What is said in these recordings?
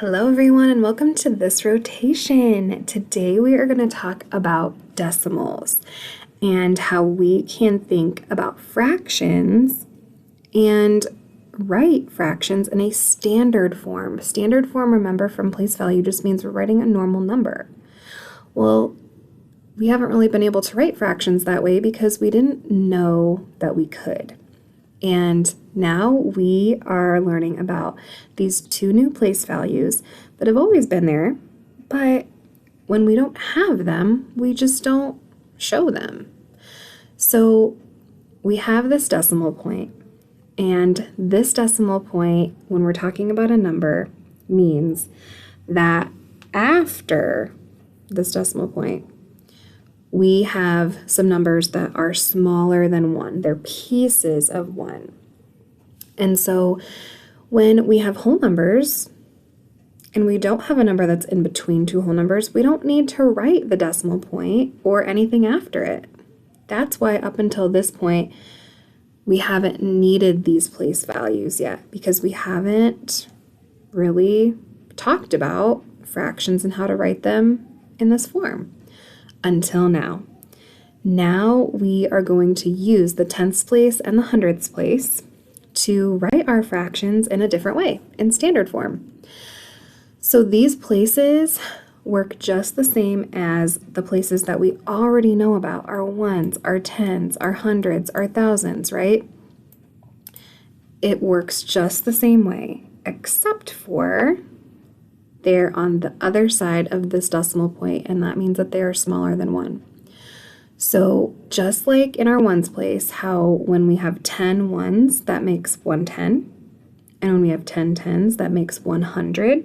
Hello everyone and welcome to this rotation. Today we are going to talk about decimals and how we can think about fractions and write fractions in a standard form. Standard form, remember, from place value just means we're writing a normal number. Well, we haven't really been able to write fractions that way because we didn't know that we could. And now we are learning about these two new place values that have always been there, but when we don't have them, we just don't show them. So we have this decimal point, and this decimal point, when we're talking about a number, means that after this decimal point, we have some numbers that are smaller than 1. They're pieces of 1. And so when we have whole numbers and we don't have a number that's in between two whole numbers, we don't need to write the decimal point or anything after it. That's why up until this point, we haven't needed these place values yet, because we haven't really talked about fractions and how to write them in this form. Until now. Now we are going to use the tenths place and the hundredths place to write our fractions in a different way, in standard form. So these places work just the same as the places that we already know about, our ones, our tens, our hundreds, our thousands, right? It works just the same way, except for they're on the other side of this decimal point, and that means that they are smaller than 1. So just like in our ones place, how when we have 10 ones, that makes 110, and when we have 10 tens, that makes 100.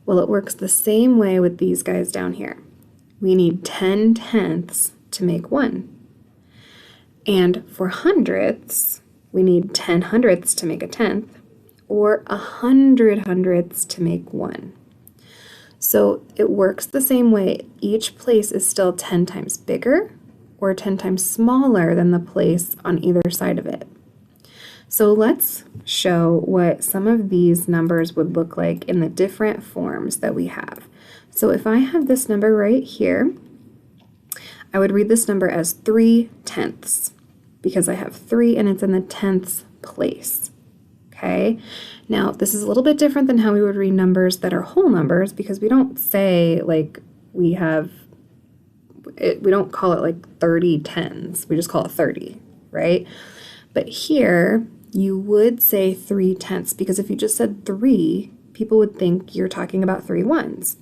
Well, it works the same way with these guys down here. We need 10 tenths to make 1. And for hundredths, we need 10 hundredths to make a tenth, or 100 hundredths to make 1. So it works the same way. Each place is still 10 times bigger or 10 times smaller than the place on either side of it. So let's show what some of these numbers would look like in the different forms that we have. So if I have this number right here, I would read this number as 3 tenths because I have 3 and it's in the tenths place. Okay, now this is a little bit different than how we would read numbers that are whole numbers, because we don't say like we don't call it like 30 tens, we just call it 30, right? But here you would say 3 tenths, because if you just said 3, people would think you're talking about 3 ones.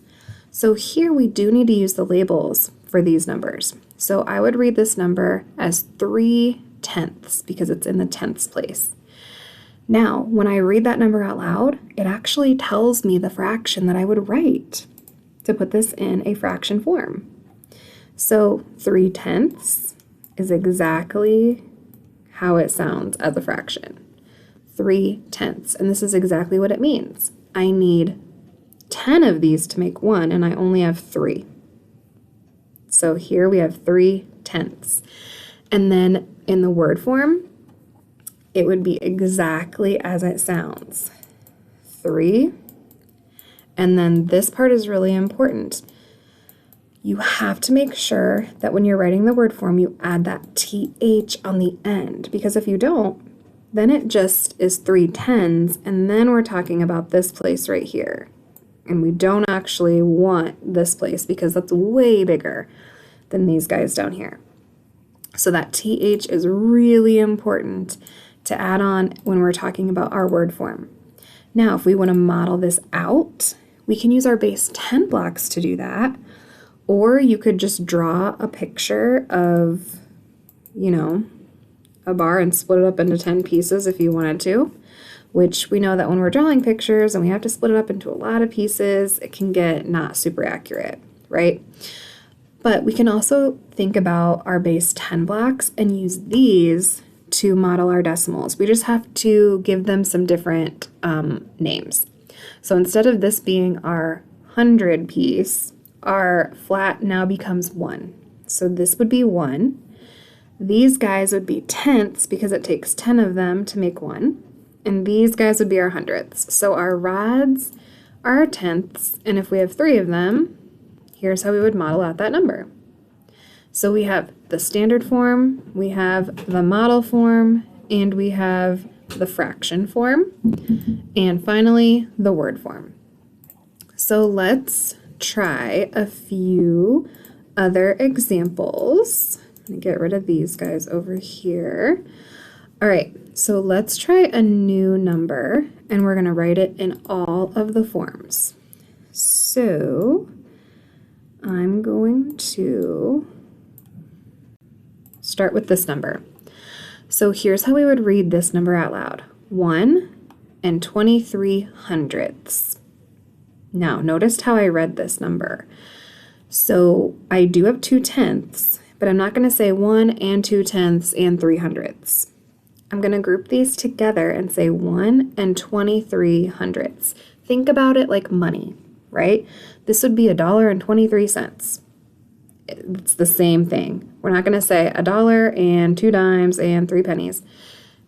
So here we do need to use the labels for these numbers. So I would read this number as 3 tenths because it's in the tenths place. Now, when I read that number out loud, it actually tells me the fraction that I would write to put this in a fraction form. So 3 tenths is exactly how it sounds as a fraction. 3 tenths, and this is exactly what it means. I need 10 of these to make 1, and I only have 3. So here we have 3 tenths. And then in the word form, it would be exactly as it sounds. 3. And then this part is really important. You have to make sure that when you're writing the word form, you add that TH on the end, because if you don't, then it just is 3 tens, and then we're talking about this place right here. And we don't actually want this place because that's way bigger than these guys down here. So that TH is really important to add on when we're talking about our word form. Now, if we want to model this out, we can use our base 10 blocks to do that, or you could just draw a picture of, a bar and split it up into 10 pieces if you wanted to, which we know that when we're drawing pictures and we have to split it up into a lot of pieces, it can get not super accurate, right? But we can also think about our base 10 blocks and use these to model our decimals. We just have to give them some different names. So instead of this being our 100 piece, our flat now becomes 1. So this would be 1. These guys would be tenths because it takes 10 of them to make 1. And these guys would be our hundredths. So our rods our tenths, and if we have 3 of them, here's how we would model out that number. So we have the standard form, we have the model form, and we have the fraction form, and finally the word form. So let's try a few other examples. I'm going to get rid of these guys over here. All right, so let's try a new number, and we're going to write it in all of the forms. So I'm going to start with this number. So here's how we would read this number out loud. 1/2300. Now, notice how I read this number. So I do have 2 tenths, but I'm not going to say 1 and 2 tenths and 300ths. I'm going to group these together and say 1/2300. Think about it like money, right? This would be $1.23. It's the same thing. We're not going to say $1 and 2 dimes and 3 pennies.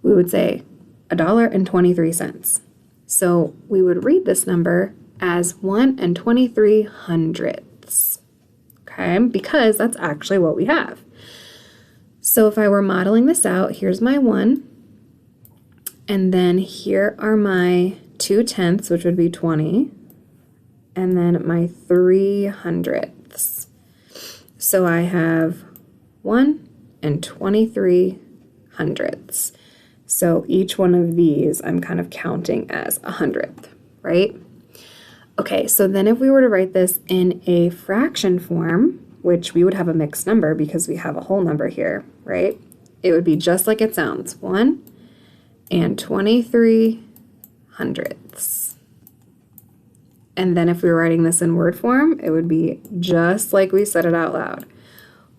We would say $1.23. So we would read this number as 1/2300. Okay, because that's actually what we have. So if I were modeling this out, here's my 1, and then here are my 2 tenths, which would be 20, and then my 300ths. So I have 1/2300. So each one of these I'm kind of counting as 100th, right? Okay, so then if we were to write this in a fraction form, which we would have a mixed number because we have a whole number here, right? It would be just like it sounds, 1/2300. And then if we were writing this in word form, it would be just like we said it out loud.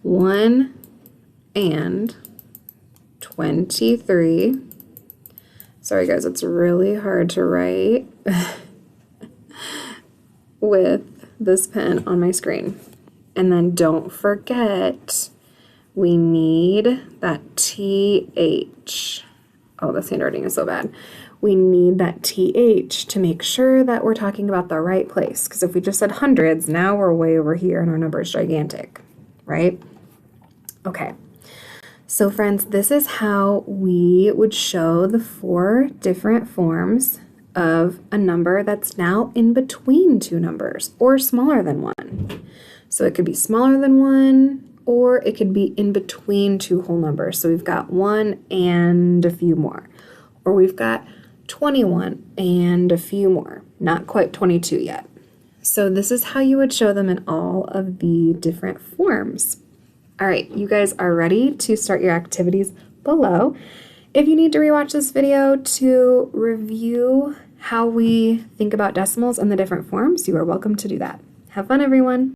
1/23. Sorry guys, it's really hard to write with this pen on my screen. And then don't forget, we need that TH. Oh, this handwriting is so bad. We need that TH to make sure that we're talking about the right place. Because if we just said hundreds, now we're way over here and our number is gigantic, right? Okay. So friends, this is how we would show the 4 different forms of a number that's now in between 2 numbers or smaller than 1. So it could be smaller than 1 or it could be in between 2 whole numbers. So we've got 1 and a few more. Or we've got 21 and a few more. Not quite 22 yet. So this is how you would show them in all of the different forms. All right, you guys are ready to start your activities below. If you need to rewatch this video to review how we think about decimals and the different forms, you are welcome to do that. Have fun, everyone.